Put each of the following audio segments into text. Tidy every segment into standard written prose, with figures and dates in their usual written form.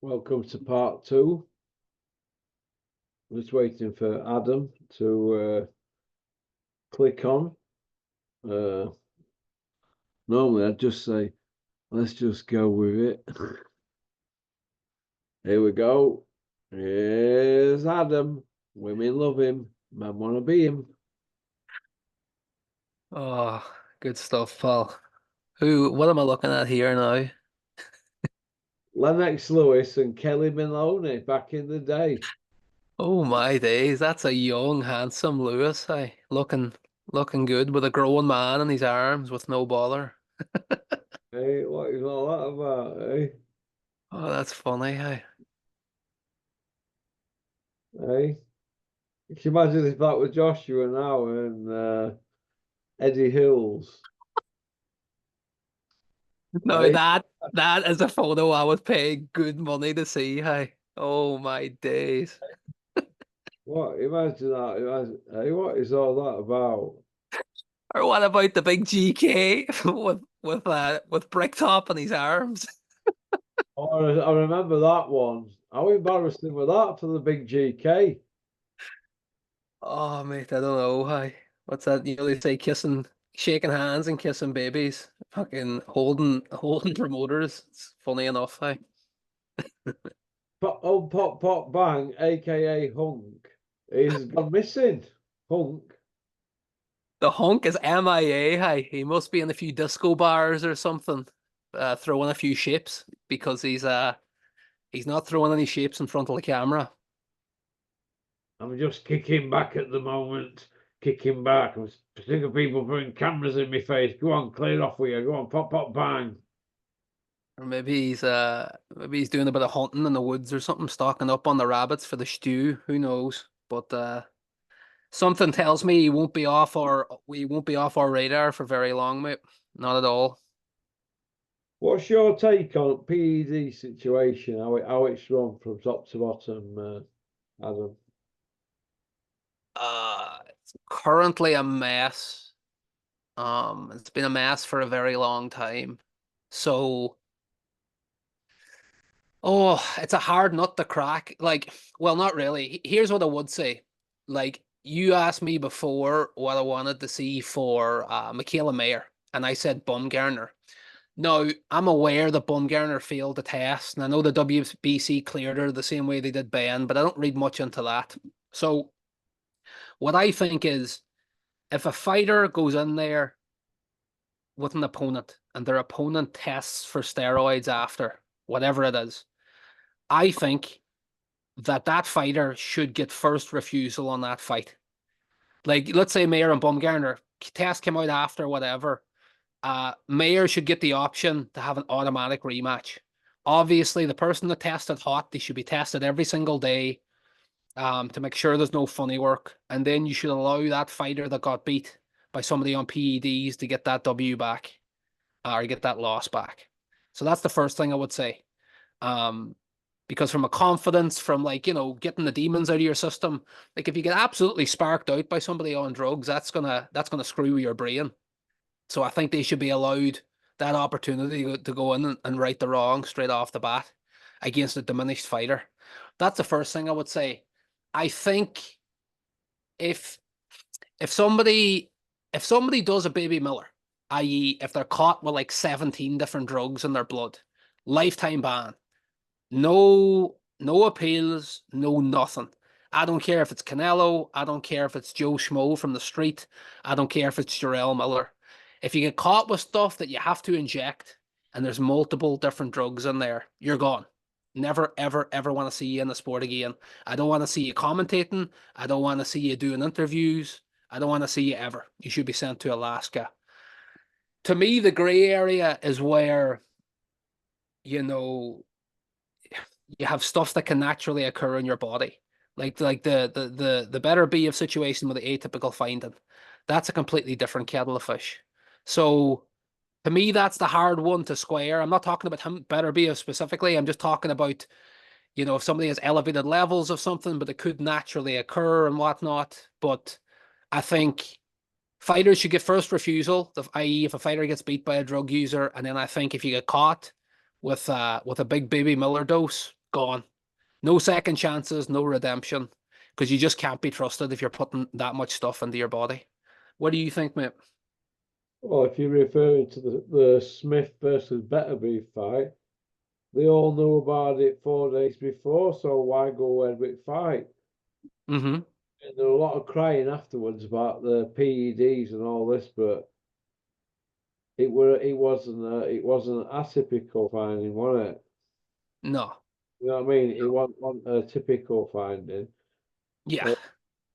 Welcome to part two. I'm just waiting for Adam to click on. Normally I'd just say, let's just go with it. Here we go. Here's Adam. Women love him. Men want to be him. Oh, good stuff, pal. What am I looking at here now? Lennox Lewis and Kelly Maloney back in the day. Oh my days, that's a young, handsome Lewis, hey. Looking good with a grown man in his arms with no bother. Hey, what is all that about, eh? Oh, that's funny, hey. Hey? Can you imagine if that was Joshua now and Eddie Hills? No, Hey? that is a photo I would pay good money to see, hey. Oh my days. What? Imagine that. Imagine, hey, what is all that about? Or what about the big GK with Bricktop in his arms? Oh, I remember that one. How embarrassing was that for the big GK? Oh mate, I don't know, hey. What's that? You know they say shaking hands and kissing babies, fucking holding promoters. It's funny enough, hey. Pop, oh, pop, pop, bang, aka Hunk. He's gone missing. Hunk. The hunk is MIA, hey. He must be in a few disco bars or something, throwing a few shapes because he's not throwing any shapes in front of the camera. I'm just kicking back at the moment. Kicking back. I'm sick of people putting cameras in my face. Go on, clear off with you. Go on, pop, pop, bang. Or maybe he's doing a bit of hunting in the woods or something, stocking up on the rabbits for the stew. Who knows? But something tells me he won't be off our radar for very long, mate. Not at all. What's your take on PED situation? How it's run from top to bottom, Adam? It's currently a mess. It's been a mess for a very long time. So, it's a hard nut to crack. Like, well, not really. Here's what I would say. Like, you asked me before what I wanted to see for Michaela Mayer, and I said Bumgarner. Now, I'm aware that Bumgarner failed the test, and I know the WBC cleared her the same way they did Ben, but I don't read much into that. So, what I think is if a fighter goes in there with an opponent and their opponent tests for steroids after, whatever it is, I think that fighter should get first refusal on that fight. Like, let's say Mayer and Bumgarner, test came out after, whatever. Mayer should get the option to have an automatic rematch. Obviously, the person that tested hot, they should be tested every single day to make sure there's no funny work. And then you should allow that fighter that got beat by somebody on PEDs to get that W back or get that loss back. So that's the first thing I would say. Um, because from a confidence, from like, getting the demons out of your system, like if you get absolutely sparked out by somebody on drugs, that's gonna screw your brain. So I think they should be allowed that opportunity to go in and right the wrong straight off the bat against a diminished fighter. That's the first thing I would say. I think if if somebody if somebody does a baby Miller, i.e., if they're caught with like 17 different drugs in their blood, lifetime ban. No appeals, no nothing. I don't care if it's Canelo. I don't care if it's Joe Schmo from the street. I don't care if it's Jarrell Miller. If you get caught with stuff that you have to inject and there's multiple different drugs in there, you're gone. Never, ever, ever want to see you in the sport again. I don't want to see you commentating. I don't want to see you doing interviews. I don't want to see you ever. You should be sent to Alaska. To me, the gray area is where, you know, you have stuff that can naturally occur in your body. Like the better be of situation with the atypical finding. That's a completely different kettle of fish. So to me, that's the hard one to square. I'm not talking about him better be of specifically. I'm just talking about, if somebody has elevated levels of something, but it could naturally occur and whatnot. But I think fighters should get first refusal, i.e., if a fighter gets beat by a drug user, and then I think if you get caught with a big baby Miller dose, gone. No second chances, no redemption, because you just can't be trusted if you're putting that much stuff into your body. What do you think, mate? Well, if you're referring to the Smith versus Betterby fight, they all knew about it 4 days before, so why go ahead with fight? Mm-hmm. And there were a lot of crying afterwards about the PEDs and all this, but it wasn't atypical finding, was it? No. You know what I mean? It wasn't a typical finding. Yeah. Uh,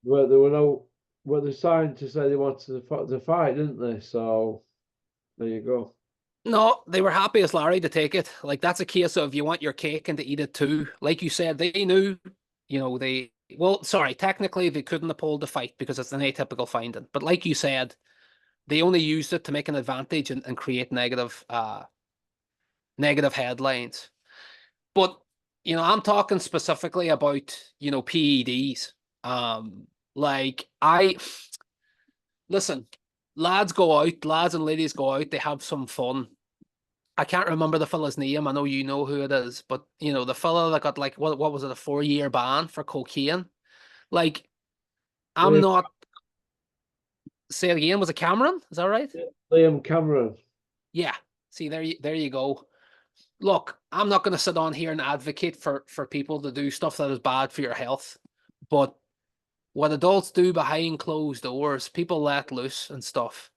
but there were no, but they signed to say they wanted to fight, didn't they? So there you go. No, they were happy as Larry to take it. Like that's a case of you want your cake and to eat it too. Like you said, they knew, well, sorry, technically they couldn't have pulled the fight because it's an atypical finding. But like you said, they only used it to make an advantage and create negative headlines. But I'm talking specifically about, PEDs. Like I listen, lads and ladies go out, they have some fun. I can't remember the fella's name. I know you know who it is, but the fella that got like what was it, a 4-year ban for cocaine? Like, I'm Liam, not say it again, was it Cameron? Is that right? Liam Cameron. Yeah. See, there you go. Look, I'm not going to sit on here and advocate for people to do stuff that is bad for your health, but what adults do behind closed doors, people let loose and stuff.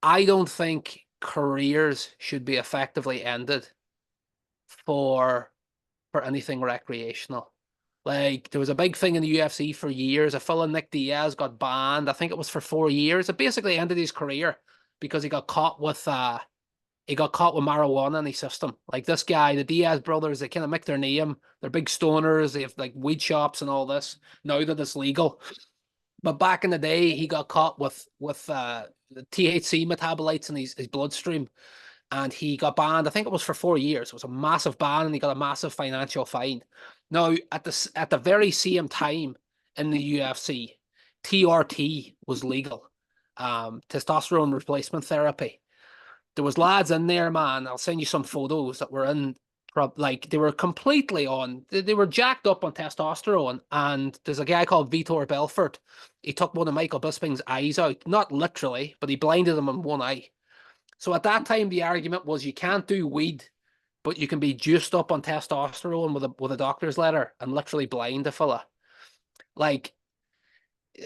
I don't think careers should be effectively ended for anything recreational. Like there was a big thing in the UFC for years. A fella Nick Diaz got banned. I think it was for 4 years. It basically ended his career because he got caught with marijuana in his system. Like this guy, the Diaz brothers, they kind of make their name. They're big stoners. They have like weed shops and all this. Now that it's legal, but back in the day, he got caught with the THC metabolites in his bloodstream, and he got banned. I think it was for 4 years. It was a massive ban, and he got a massive financial fine. Now, at the very same time in the UFC, TRT was legal, testosterone replacement therapy. There was lads in there, man. I'll send you some photos that were in, like they were completely on. They were jacked up on testosterone. And there's a guy called Vitor Belfort. He took one of Michael Bisping's eyes out, not literally, but he blinded him in one eye. So at that time, the argument was you can't do weed, but you can be juiced up on testosterone with a doctor's letter and literally blind a fella. Like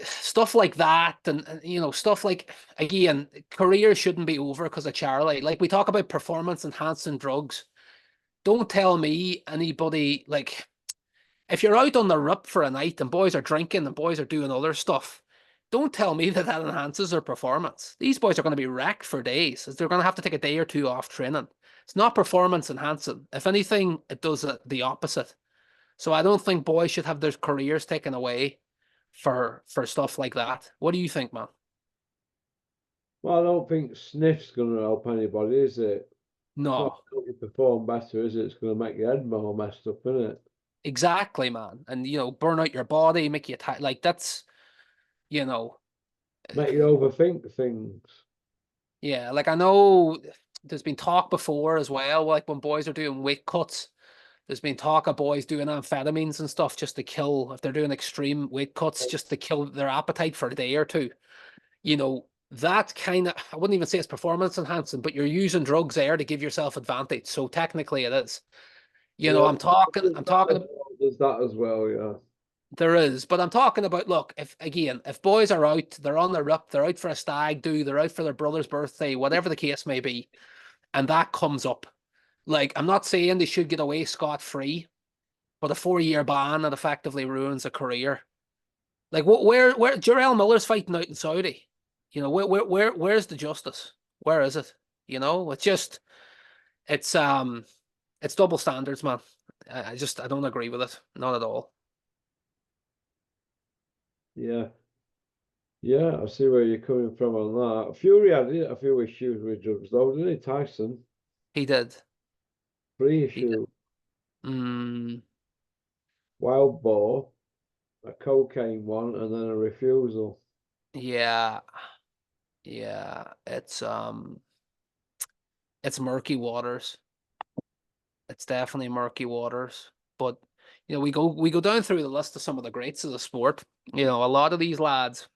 stuff like that, and stuff like, again, careers shouldn't be over because of Charlie. Like we talk about performance enhancing drugs. Don't tell me anybody, like, if you're out on the rip for a night and boys are drinking and boys are doing other stuff, don't tell me that enhances their performance. These boys are going to be wrecked for days. They're going to have to take a day or two off training. It's not performance enhancing. If anything, it does the opposite. So I don't think boys should have their careers taken away for stuff like that. What do you think, man? Well, I don't think sniff's going to help anybody, is it? It's not No, going to perform better, is it? It's going to make your head more messed up, isn't it? exactly, man. And burn out your body, make you tired. Like that's, you know, Make you overthink things. yeah. Like I know there's been talk before as well. Like when boys are doing weight cuts, there's been talk of boys doing amphetamines and stuff just to kill, if they're doing extreme weight cuts, just to kill their appetite for a day or two. That kind of, I wouldn't even say it's performance enhancing, but you're using drugs there to give yourself advantage. So technically it is. Yeah, I'm talking, there's that as well, yeah. there is, but I'm talking about, look, if boys are out, they're on the rip, they're out for a stag do, they're out for their brother's birthday, whatever the case may be, and that comes up. Like, I'm not saying they should get away scot-free, but a 4-year ban that effectively ruins a career. Like, where Jarrell Miller's fighting out in Saudi? Where's the justice? Where is it? It's it's double standards, man. I don't agree with it, not at all. Yeah. Yeah, I see where you're coming from on that. Fury had a few issues with drugs, though, didn't he, Tyson? He did. 3 He did. issues. Mm, Wild Boar, a cocaine one, and then a refusal. yeah, yeah. It's murky waters. It's definitely murky waters. But we go down through the list of some of the greats of the sport. A lot of these lads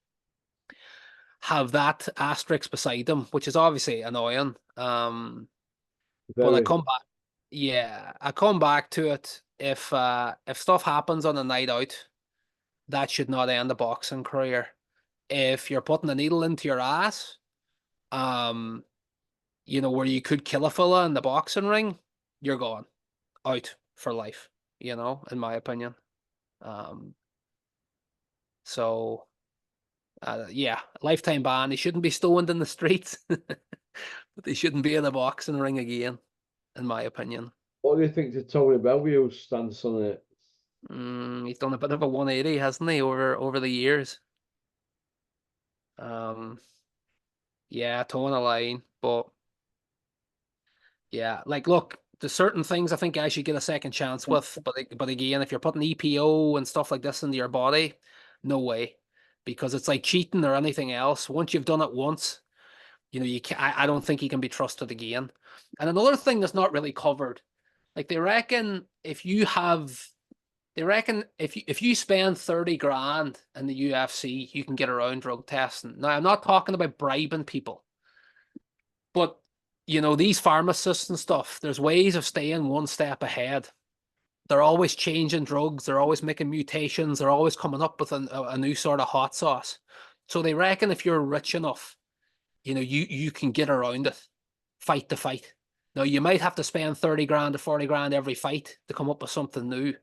have that asterisk beside them, which is obviously annoying. But I Very. come back, yeah, I come back to it. If stuff happens on a night out, that should not end the boxing career. If you're putting a needle into your ass, where you could kill a fella in the boxing ring, you're gone out for life, in my opinion. So yeah, lifetime ban. He shouldn't be stoned in the streets, but they shouldn't be in a boxing ring again, in my opinion. What do you think to Tony Bellew's stance on it? He's done a bit of a 180, hasn't he, over the years? Yeah, towing a line, but yeah, like look, there's certain things I think I should get a second chance with, but again, if you're putting EPO and stuff like this into your body, no way, because it's like cheating or anything else. Once you've done it once, you can I don't think you can be trusted again. And another thing that's not really covered, like they reckon if you spend 30 grand in the UFC, you can get around drug testing. Now, I'm not talking about bribing people, but these pharmacists and stuff, there's ways of staying one step ahead. They're always changing drugs, they're always making mutations, they're always coming up with a new sort of hot sauce. So they reckon if you're rich enough, you can get around it, fight the fight. Now, you might have to spend 30 grand to 40 grand every fight to come up with something new.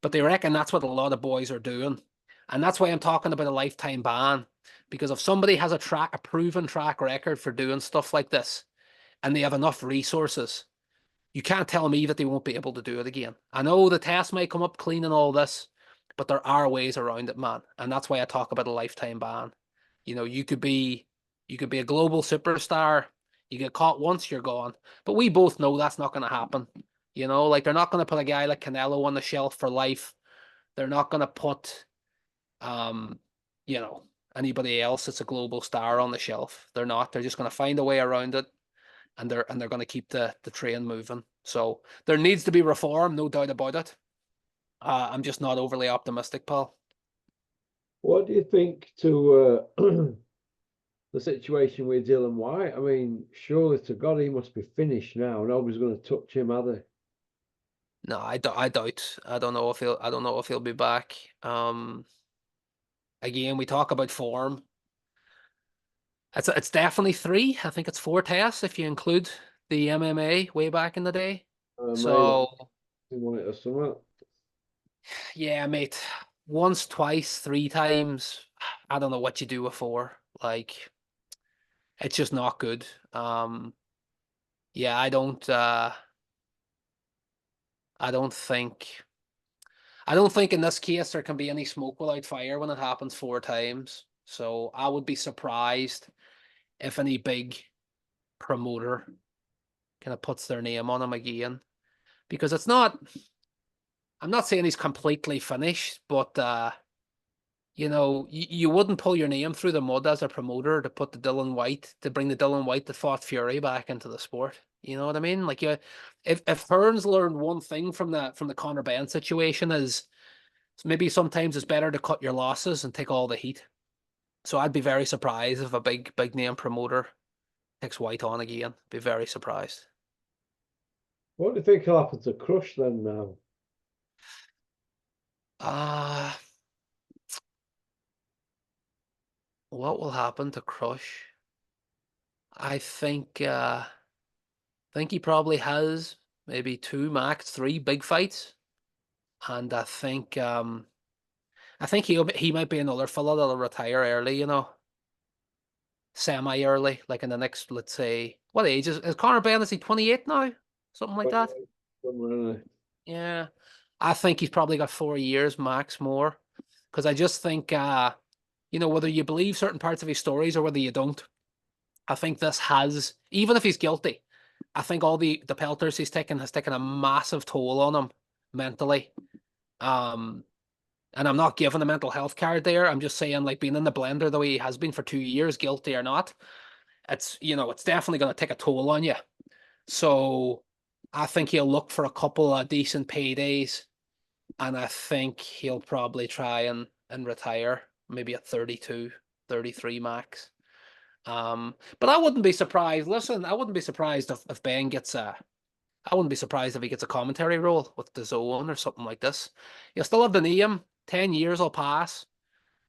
But they reckon that's what a lot of boys are doing. And that's why I'm talking about a lifetime ban. Because if somebody has a proven track record for doing stuff like this, and they have enough resources, you can't tell me that they won't be able to do it again. I know the test might come up clean and all this, but there are ways around it, man. And that's why I talk about a lifetime ban. You could be a global superstar. You get caught once, you're gone. But we both know that's not going to happen. Like they're not going to put a guy like Canelo on the shelf for life. They're not going to put, anybody else that's a global star on the shelf. They're not. They're just going to find a way around it, and they're going to keep the train moving. So there needs to be reform, no doubt about it. I'm just not overly optimistic, Paul. What do you think to the situation with Dylan White? I mean, surely to God, he must be finished now. Nobody's going to touch him, are they? No, I doubt. I don't know if he'll be back. Again, we talk about form. It's definitely 3. I think it's 4 tests if you include the MMA way back in the day. So he wanted or something. Yeah, mate. Once, twice, 3 times. I don't know what you do with 4. Like, it's just not good. Yeah, I don't think in this case there can be any smoke without fire when it happens 4 times. So I would be surprised if any big promoter kind of puts their name on him again. Because I'm not saying he's completely finished, but you wouldn't pull your name through the mud as a promoter to bring the Dylan White that fought Fury back into the sport. You know what I mean? Like, if Hearns learned one thing from the Conor Benn situation is maybe sometimes it's better to cut your losses and take all the heat. So I'd be very surprised if a big name promoter takes White on again. Be very surprised. What do you think will happen to Crush then now? What will happen to Crush? I think he probably has maybe 2, max 3 big fights, and I think he might be another fella that'll retire early, semi-early, like in the next, let's say, what age is Conor Benn? Is he 28 now? Something like that? Yeah. I think he's probably got 4 years max more. Because I just think whether you believe certain parts of his stories or whether you don't, I think this has, even if he's guilty, I think all the pelters he's taken has taken a massive toll on him mentally. And I'm not giving a mental health card there. I'm just saying, like, being in the blender the way he has been for 2 years, guilty or not, it's definitely going to take a toll on you. So I think he'll look for a couple of decent paydays and I think he'll probably try and retire maybe at 32, 33 max. But I wouldn't be surprised. Listen, I wouldn't be surprised if Ben gets a. I wouldn't be surprised if he gets a commentary role with the Zone or something like this. He'll still have the name. 10 years will pass.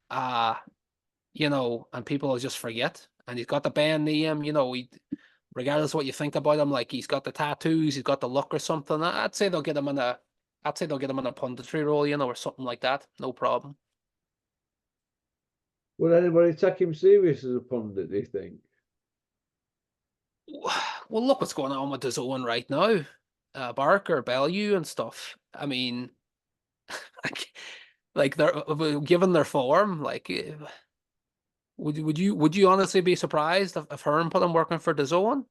Uh, and people will just forget. And he's got the band name, regardless of what you think about him, like he's got the tattoos, he's got the look or something. I'd say they'll get him in a punditry role, or something like that. No problem. Would anybody take him serious as a pundit, do you think? Well, look what's going on with the Zone right now. Barker, Bellew and stuff. I mean, like they're given their form, like would you honestly be surprised if Hearn put him working for the Zone?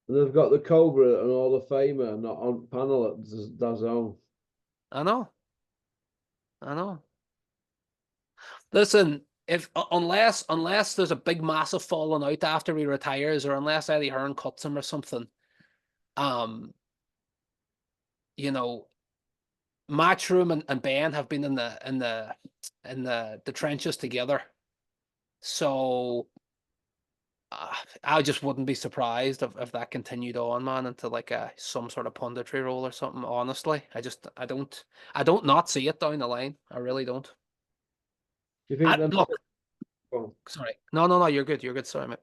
They've got the Cobra and all the Famer not on panel at DAZN. I know. Listen, if unless there's a big massive falling out after he retires, or unless Eddie Hearn cuts him or something, Matchroom and Ben have been in the trenches together, so I just wouldn't be surprised if that continued on, man, into like some sort of punditry role or something. Honestly, I don't not see it down the line. I really don't. Do you think Look, do sorry, no, you're good. You're good. Sorry, mate.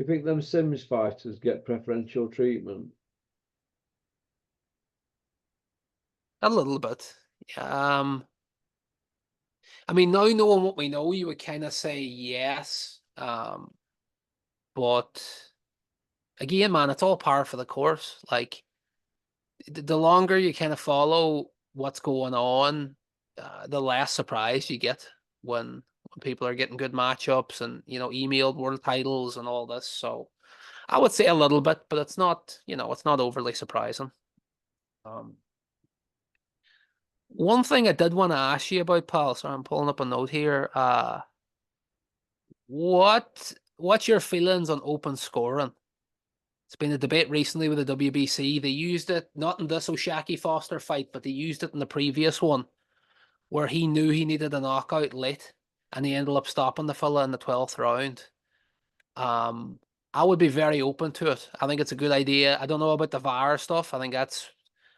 you think them Sims fighters get preferential treatment? A little bit. I mean, now knowing what we know, you would kind of say yes. But again, man, it's all par for the course. Like the longer you kind of follow what's going on, the less surprised you get when people are getting good matchups and emailed world titles and all this. So I would say a little bit, but it's not overly surprising. One thing I did want to ask you about, pal, so I'm pulling up a note here. What's your feelings on open scoring? It's been a debate recently with the WBC. They used it not in this O'Shaquie Foster fight, but they used it in the previous one where he knew he needed a knockout late and he ended up stopping the fella in the 12th round. I would be very open to it. I think it's a good idea. I don't know about the VAR stuff. I think that's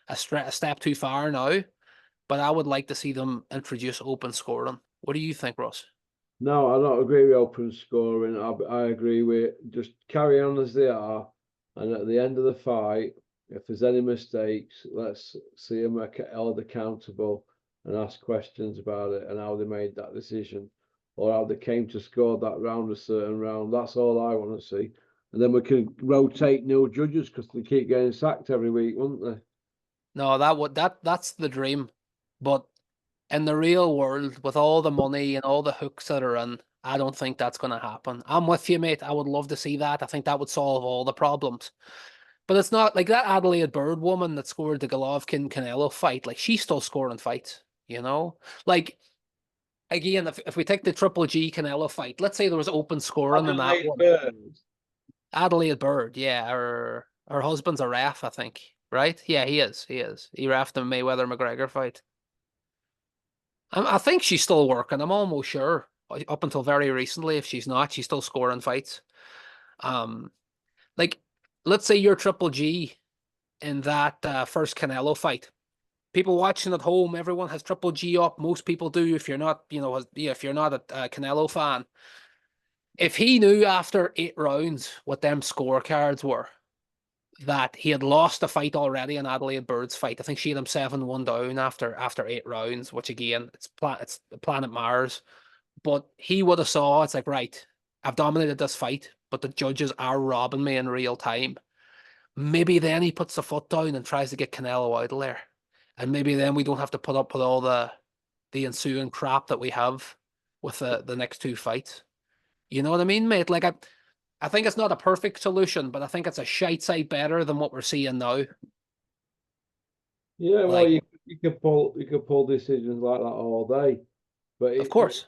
a step too far now, but I would like to see them introduce open scoring. What do you think, Ross? No, I don't agree with open scoring. I agree with just carry on as they are, and at the end of the fight, if there's any mistakes, let's see them held accountable and ask questions about it and how they made that decision, or how they came to score that round, a certain round. That's all I want to see, and then we can rotate new judges because they keep getting sacked every week, won't they? No, that's the dream, but in the real world, with all the money and all the hooks that are in, I don't think that's going to happen. I'm with you, mate. I would love to see that. I think that would solve all the problems. But it's not like that Adelaide Bird woman that scored the Golovkin Canelo fight. Like, she's still scoring fights, Like, again, if we take the Triple G Canelo fight, let's say there was open scoring in that one. Adelaide Bird, yeah. Her husband's a ref, I think. Right? Yeah, he is. He reffed the Mayweather McGregor fight. I think she's still working. I'm almost sure. Up until very recently, if she's not, she's still scoring fights. Like, let's say you're Triple G in that first Canelo fight. People watching at home, everyone has Triple G up. Most people do. If you're not, if you're not a Canelo fan, if he knew after 8 rounds what them scorecards were, that he had lost the fight already in Adelaide Bird's fight. I think she had him 7-1 down after 8 rounds, which again, it's Planet Mars. But he would have saw, it's like, right, I've dominated this fight, but the judges are robbing me in real time. Maybe then he puts the foot down and tries to get Canelo out of there. And maybe then we don't have to put up with all the ensuing crap that we have with the next 2 fights. You know what I mean, mate? Like, I think it's not a perfect solution, but I think it's a shite sight better than what we're seeing now. Yeah, well, you could pull decisions like that all day, but of course,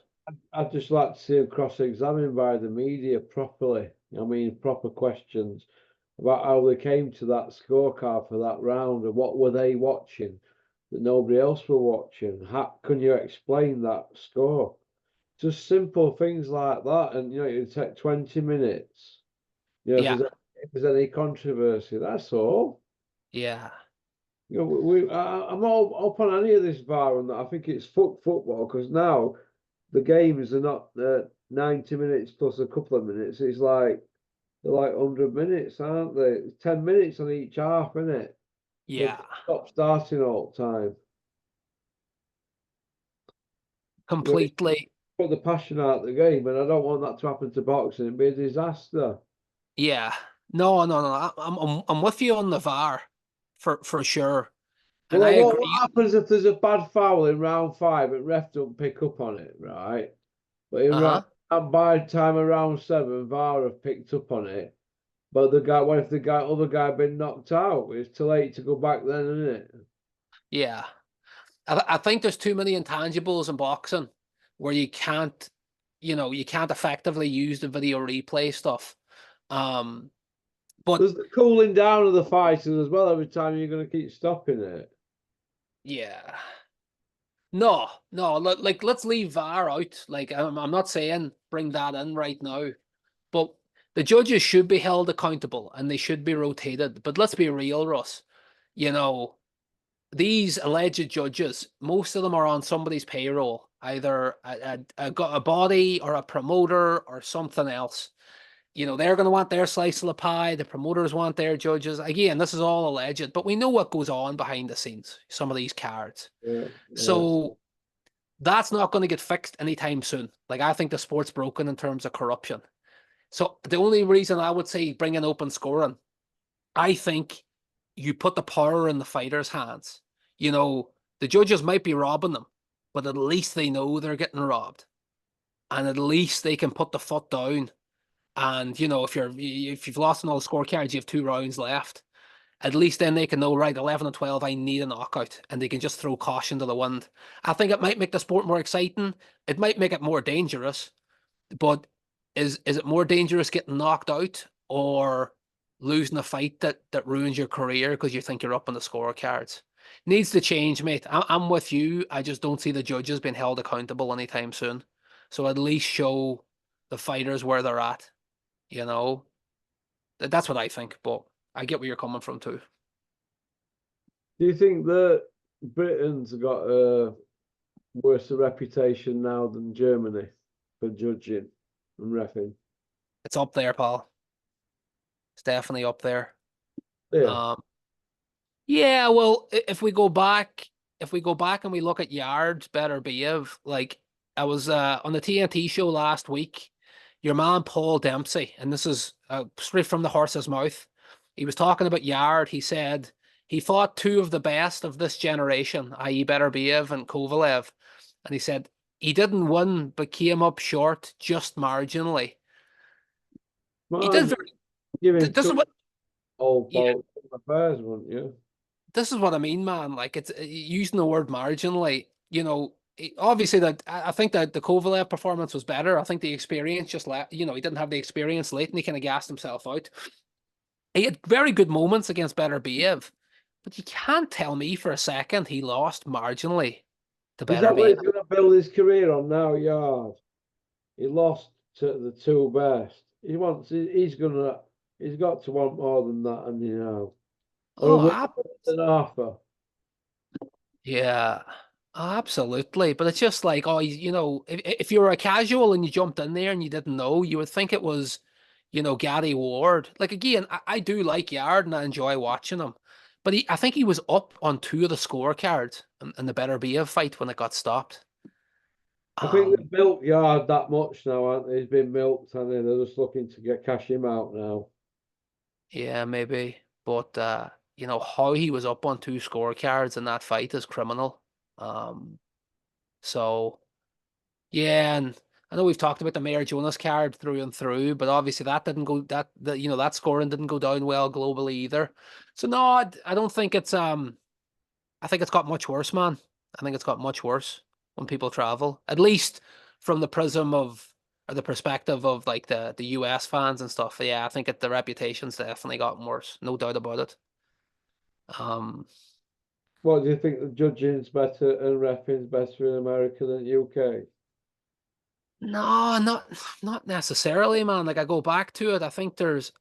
I'd just like to see him cross-examined by the media properly. I mean, proper questions about how they came to that scorecard for that round and what were they watching. that nobody else were watching? How can you explain that score? Just simple things like that, and it take 20 minutes. Yeah, If there's any controversy, that's all. yeah, I'm all up on any of this VAR, and that. I think it's football because now the games are not 90 minutes plus a couple of minutes. It's like they're like 100 minutes, aren't they? 10 minutes on each half, isn't it? So yeah, stop starting all the time. It completely. put the passion out of the game, and I don't want that to happen to boxing. It'd be a disaster. Yeah. No, no, no. I'm with you on the VAR for sure. And I Well, what agree. happens if there's a bad foul in round 5 and ref don't pick up on it, right? But in round, Uh-huh. and by the time of round 7, VAR have picked up on it. But what if the other guy been knocked out? It's too late to go back then, isn't it? Yeah. I think there's too many intangibles in boxing where you can't effectively use the video replay stuff. Um, but There's the cooling down of the fighters as well. Every time you're going to keep stopping it. yeah. No, no, like let's leave VAR out. Like I'm not saying bring that in right now, but the judges should be held accountable and they should be rotated. But let's be real, Russ. You know, these alleged judges, most of them are on somebody's payroll, either a body or a promoter or something else. They're going to want their slice of the pie. The promoters want their judges. Again, this is all alleged, but we know what goes on behind the scenes, some of these cards. Yeah, yeah. So that's not going to get fixed anytime soon. Like, I think the sport's broken in terms of corruption. So the only reason I would say bring in open scoring, I think you put the power in the fighters' hands. The judges might be robbing them, but at least they know they're getting robbed. And at least they can put the foot down. And if you've lost in all the scorecards, you have 2 rounds left. At least then they can know, right, 11 and 12, I need a knockout, and they can just throw caution to the wind. I think it might make the sport more exciting. It might make it more dangerous, but is it more dangerous getting knocked out or losing a fight that ruins your career because you think you're up on the scorecards? Needs to change, mate. I'm with you. I just don't see the judges being held accountable anytime soon. So at least show the fighters where they're at. You know, that's what I think. But I get where you're coming from too. Do you think that Britain's got a worse reputation now than Germany for judging and refing? It's up there, pal. It's definitely up there. Yeah. Um, yeah. Well, if we go back and we look at Yards, Beterbiev, like I was on the TNT show last week. Your man Paul Dempsey, and this is straight from the horse's mouth. He was talking about Yard. He said he fought 2 of the best of this generation, i.e., Beterbiev and Kovalev, and he said he didn't win but came up short just marginally. He did Man, very. give him This is two what. old Yeah, boats affairs, wouldn't you? this is what I mean, man. Like it's using the word marginally. Obviously that I think that the Kovalev performance was better. I think the experience just he didn't have the experience late, and he kind of gassed himself out. He had very good moments against Beterbiev, but you can't tell me for a second he lost marginally to Is that what Beterbiev. he's going to build his career on now, Yard? He lost to the 2 best. He's got to want more than that, and or a Oh, win than Arthur. yeah, absolutely. But it's just like, oh, if you were a casual and you jumped in there and you didn't know, you would think it was, Gary Ward. Like again, I do like Yard and I enjoy watching him, but I think he was up on 2 of the scorecards in the Beterbiev fight when it got stopped. I think Um, they've milked Yard that much now, aren't they? He's been milked, and they're just looking to cash him out now. yeah, maybe, but how he was up on 2 scorecards in that fight is criminal. Um, so. Yeah, and I know we've talked about the Mayor Jonas card through and through, but obviously that didn't go that scoring didn't go down well globally either. So no, I don't think it's I think it's got much worse, man. I think it's got much worse when people travel. At least from the prism of or the perspective of like the US fans and stuff. Yeah, I think the reputation's definitely gotten worse, no doubt about it. Um What do you think the judging's better and reffing's better in America than UK? No, not necessarily, man. Like I go back to it. I think the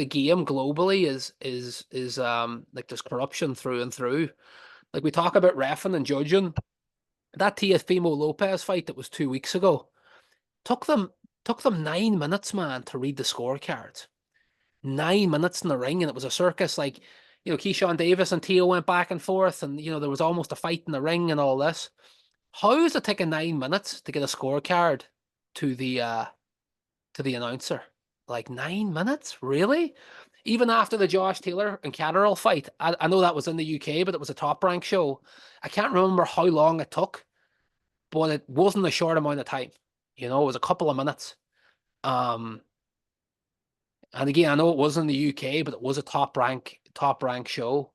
game globally is like there's corruption through and through. Like we talk about reffing and judging. That Teofimo Lopez fight that was 2 weeks ago took them took them 9 minutes, man, to read the scorecards. 9 minutes in the ring, and it was a circus. Like, Keyshawn Davis and Teo went back and forth, and there was almost a fight in the ring and all this. How is it taking 9 minutes to get a scorecard to the announcer? Like 9 minutes? Really? Even after the Josh Taylor and Catterall fight, I know that was in the UK, but it was a Top Rank show. I can't remember how long it took, but it wasn't a short amount of time. It was a couple of minutes. And again, I know it was in the UK, but it was a top rank show.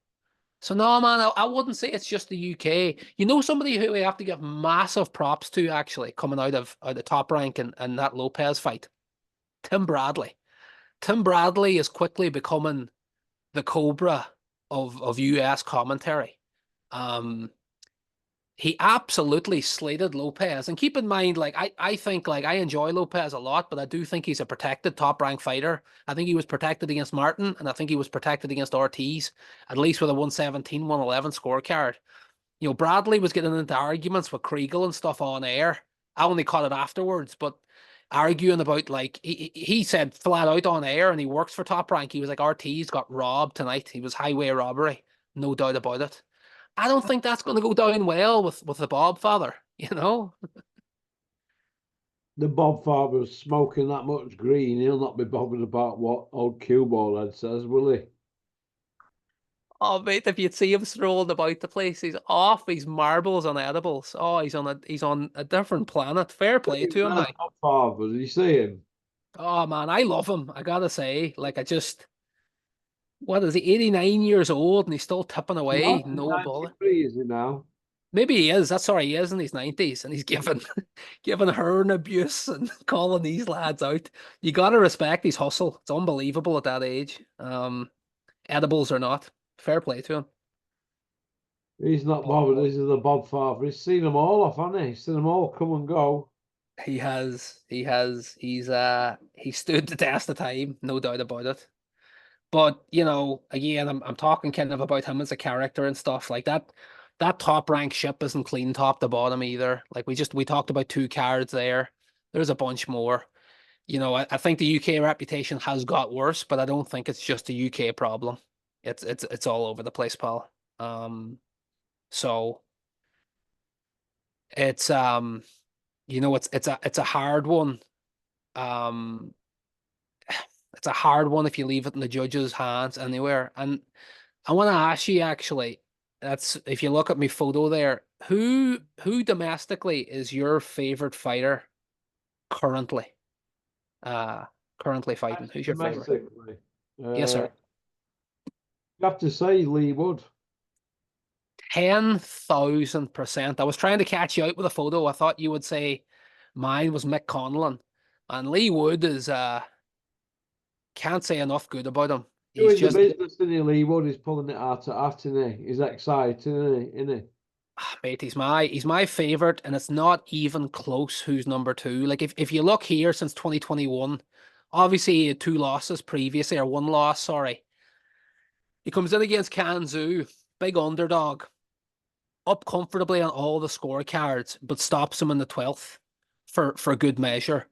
So no, man, I wouldn't say it's just the UK. Somebody who we have to give massive props to actually coming out of the Top Rank and that Lopez fight, Tim Bradley. Tim Bradley is quickly becoming the Cobra of US commentary. He absolutely slated Lopez. And keep in mind, like, I think, like, I enjoy Lopez a lot, but I do think he's a protected top-ranked fighter. I think he was protected against Martin, and I think he was protected against Ortiz, at least with a 117, 111 scorecard. Bradley was getting into arguments with Kriegel and stuff on air. I only caught it afterwards, but arguing about, like, he said flat out on air, and he works for Top Rank. He was like, Ortiz got robbed tonight. He was highway robbery. No doubt about it. I don't think that's going to go down well with the Bob father, The Bob father's smoking that much green, he'll not be bothered about what old cue ball head says, will he? Oh, mate, if you'd see him strolling about the place, he's off his marbles on edibles. Oh, he's on a different planet. Fair play to him, mate. Bob Father, did you see him? Oh man, I love him. I gotta say, like, what is he, 89 years old and he's still tipping away, no bother. Is he now? Maybe he is. That's sorry, he is in his 90s and he's giving her an abuse and calling these lads out. You gotta respect his hustle. It's unbelievable at that age. Edibles or not. Fair play to him. He's not bothered. This is the Bob Father. He's seen them all off, hasn't he? He's seen them all come and go. He has. He stood the test of time, no doubt about it. But again, I'm talking kind of about him as a character and stuff like that. That top rank ship isn't clean top to bottom either. Like we talked about 2 cards there. There's a bunch more. I think the UK reputation has got worse, but I don't think it's just a UK problem. It's all over the place, pal. So it's it's a hard one. It's a hard one if you leave it in the judge's hands anywhere. And I want to ask you actually, that's if you look at my photo there, who domestically is your favorite fighter currently? Currently fighting. Who's your favorite? Yes, sir. You have to say Lee Wood. 10,000%. I was trying to catch you out with a photo. I thought you would say mine was Mick Conlan. And Lee Wood is can't say enough good about him. He's just the business, isn't he, Lee Wood? He's pulling it out of hat, isn't he? He's exciting, isn't he? Mate, he's my favorite, and it's not even close who's number 2. Like if you look here since 2021, obviously he had 2 losses previously, or 1 loss, sorry. He comes in against Can Xu, big underdog, up comfortably on all the scorecards, but stops him in the 12th for good measure.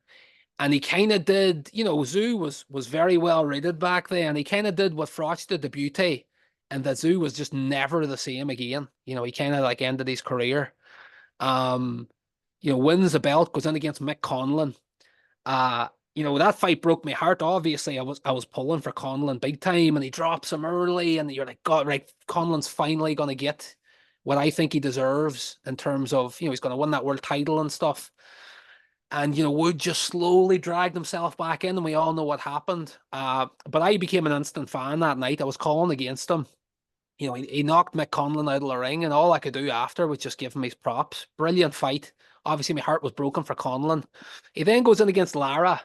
And he kind of did, Xu was very well rated back then. He kind of did what Froch did to Butte, and that Xu was just never the same again. He kind of like ended his career. Wins the belt, goes in against Mick Conlan. That fight broke my heart. Obviously, I was pulling for Conlan big time, and he drops him early, and you're like, God, right, Conlan's finally gonna get what I think he deserves in terms of, he's gonna win that world title and stuff. And, Wood just slowly dragged himself back in, and we all know what happened. But I became an instant fan that night. I was calling against him. He knocked Mick Conlan out of the ring, and all I could do after was just give him his props. Brilliant fight. Obviously, my heart was broken for Conlan. He then goes in against Lara.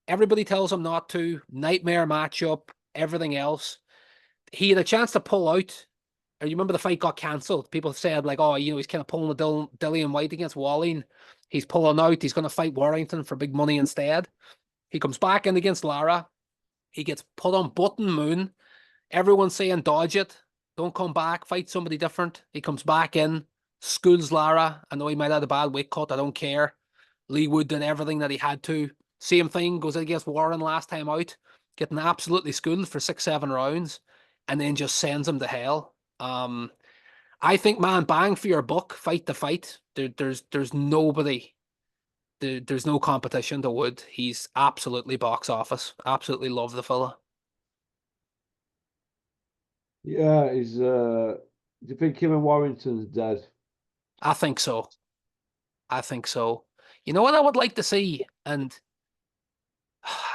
Everybody tells him not to. Nightmare matchup, everything else. He had a chance to pull out or you remember the fight got cancelled. People said like, oh, he's kind of pulling the Dillian White against Walling. He's pulling out. He's going to fight Warrington for big money instead. He comes back in against Lara. He gets put on button moon. Everyone's saying dodge it. Don't come back. Fight somebody different. He comes back in, schools Lara. I know he might have had a bad weight cut. I don't care. Lee Wood did everything that he had to. Same thing, goes against Warren last time out, getting absolutely schooled for 6-7 rounds, and then just sends him to hell. I think, man, bang for your buck, fight the fight. There's nobody. There's no competition to Wood. He's absolutely box office. Absolutely love the fella. Yeah, he's. Do you think him and Warrington's dead? I think so. I think so. You know what I would like to see, and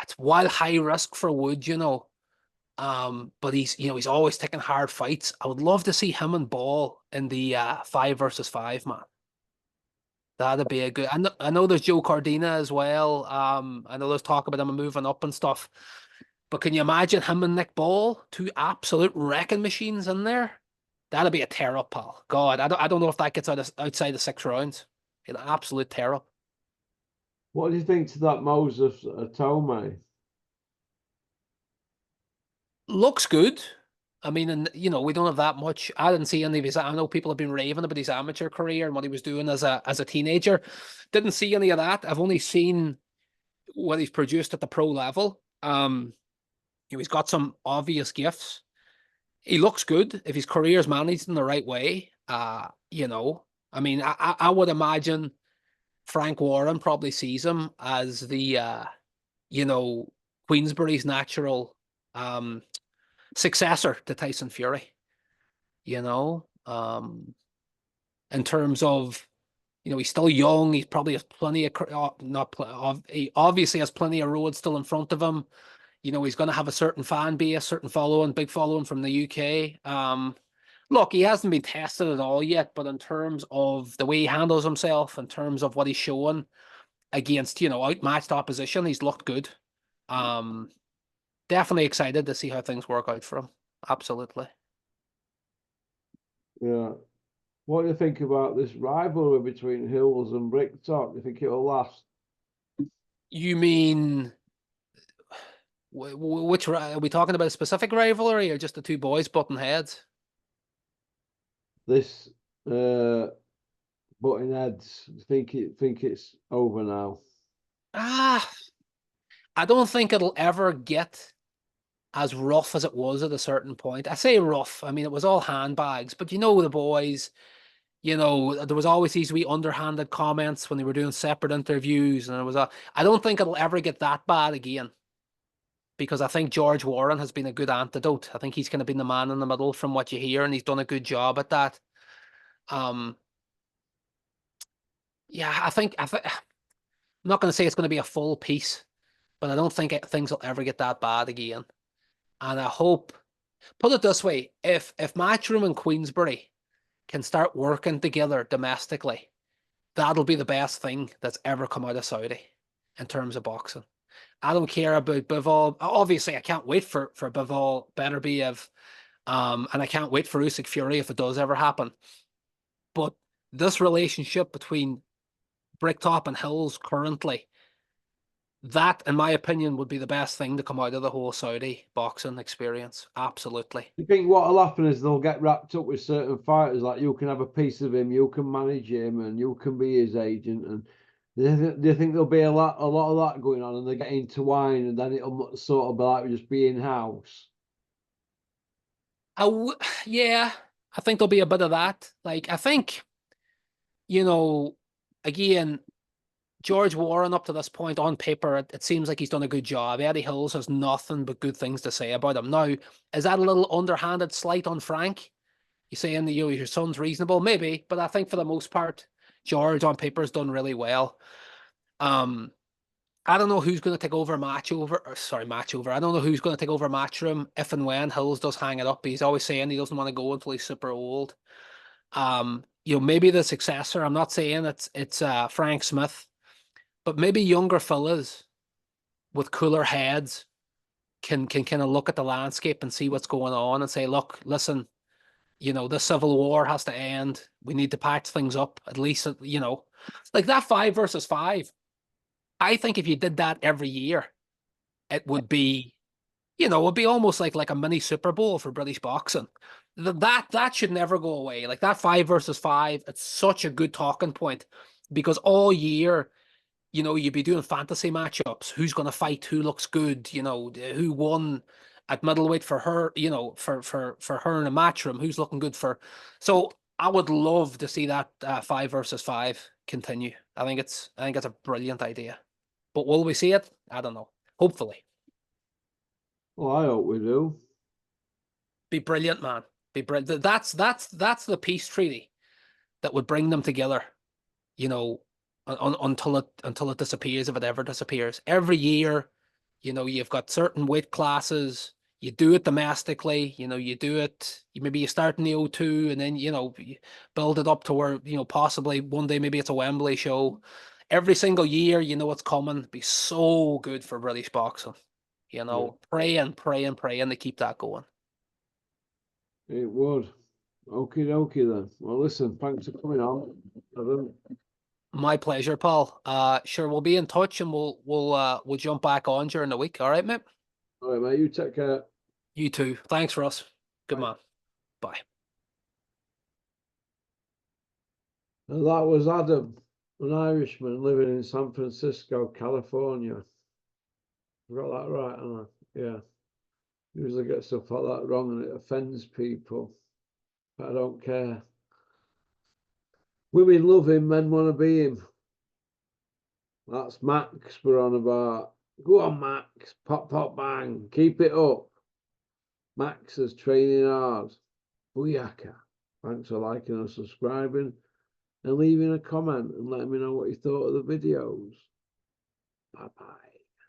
it's wild high risk for Wood, but he's always taking hard fights. I would love to see him and Ball in the 5 versus 5, man. That'd be a good. I know there's Joe Cordina as well. I know there's talk about him moving up and stuff. But can you imagine him and Nick Ball, 2 absolute wrecking machines in there? That'd be a tear up, pal. God, I don't know if that gets outside the 6 rounds. An absolute tear up. What do you think to that Moses Tomei? Looks good. I mean, and we don't have that much. I didn't see any of his. I know people have been raving about his amateur career and what he was doing as a teenager. Didn't see any of that. I've only seen what he's produced at the pro level. He's got some obvious gifts. He looks good if his career's managed in the right way. I mean, I would imagine Frank Warren probably sees him as the Queensbury's natural successor to Tyson Fury. In terms of, he's still young. He probably has plenty of he obviously has plenty of road still in front of him. He's going to have a certain fan base, certain following, big following from the UK. Look, he hasn't been tested at all yet, but in terms of the way he handles himself, in terms of what he's showing against, outmatched opposition, he's looked good. Definitely excited to see how things work out for him. Absolutely. Yeah. What do you think about this rivalry between Hills and Bricktop? Do you think it'll last? You mean which are we talking about? A specific rivalry or just the 2 boys butting heads? This butting heads. Think it's over now? I don't think it'll ever get as rough as it was at a certain point. I say rough. I mean, it was all handbags, but the boys, there was always these wee underhanded comments when they were doing separate interviews, and I don't think it'll ever get that bad again, because I think George Warren has been a good antidote. I think he's kind of been the man in the middle from what you hear, and he's done a good job at that. Yeah, I'm not going to say it's going to be a full piece, but I don't think things will ever get that bad again. And I hope, put it this way, if Matchroom and Queensbury can start working together domestically, that'll be the best thing that's ever come out of Saudi in terms of boxing. I don't care about Bivol. Obviously, I can't wait for Bivol Beterbiev, and I can't wait for Usyk Fury if it does ever happen. But this relationship between Bricktop and Hills currently, that, in my opinion, would be the best thing to come out of the whole Saudi boxing experience. Absolutely. You think what'll happen is they'll get wrapped up with certain fighters, like you can have a piece of him, you can manage him, and you can be his agent. And do you think there'll be a lot of that going on, and they get intertwined, and then it'll sort of be like just be in house? Yeah, I think there'll be a bit of that. Like, I think, again, George Warren, up to this point, on paper, it seems like he's done a good job. Eddie Hills has nothing but good things to say about him. Now, is that a little underhanded slight on Frank? You saying that your son's reasonable? Maybe, but I think for the most part, George on paper has done really well. I don't know who's going to take over match over. I don't know who's going to take over Matchroom if and when Hills does hang it up. He's always saying he doesn't want to go until he's super old. Maybe the successor. I'm not saying it's Frank Smith, but maybe younger fellas with cooler heads can kind of look at the landscape and see what's going on and say, look, listen, You know, the civil war has to end. We need to patch things up, at least, you know, like that 5 versus 5. I think if you did that every year, it would be, you know, it'd be almost like a mini Super Bowl for British boxing. That should never go away. Like that 5 versus 5, it's such a good talking point because all year, you know, you'd be doing fantasy matchups. Who's going to fight? Who looks good? You know, who won at middleweight for her? You know, for her in a matchroom. Who's looking good for? So I would love to see that 5 versus 5 continue. I think it's a brilliant idea. But will we see it? I don't know. Hopefully, Well, I hope we do. be brilliant, man. Be brilliant. That's the peace treaty that would bring them together. You know, until it disappears, if it ever disappears. Every year, you know, you've got certain weight classes. You do it domestically. You know, you do it. Maybe you start in the O2, and then you know you build it up to where you know possibly one day maybe it's a Wembley show. Every single year, you know what's coming. It'd be so good for British boxing. You know, praying to keep that going. It would. Okie dokie then. Well, listen, thanks for coming on, Evan. My pleasure, Paul. Sure, we'll be in touch and we'll jump back on during the week. All right, mate. All right, mate, you take care. You too. Thanks, Ross. Good Bye. man. Bye. And that was Adam, an Irishman living in San Francisco, California. I got that right, haven't I? Yeah. Usually get stuff like that wrong and it offends people. But I don't care. Women love him, men want to be him. That's Max we're on about. Go on, Max. Pop, pop, bang. Keep it up. Max is training hard. Booyaka. Thanks for liking and subscribing and leaving a comment and letting me know what you thought of the videos. Bye-bye.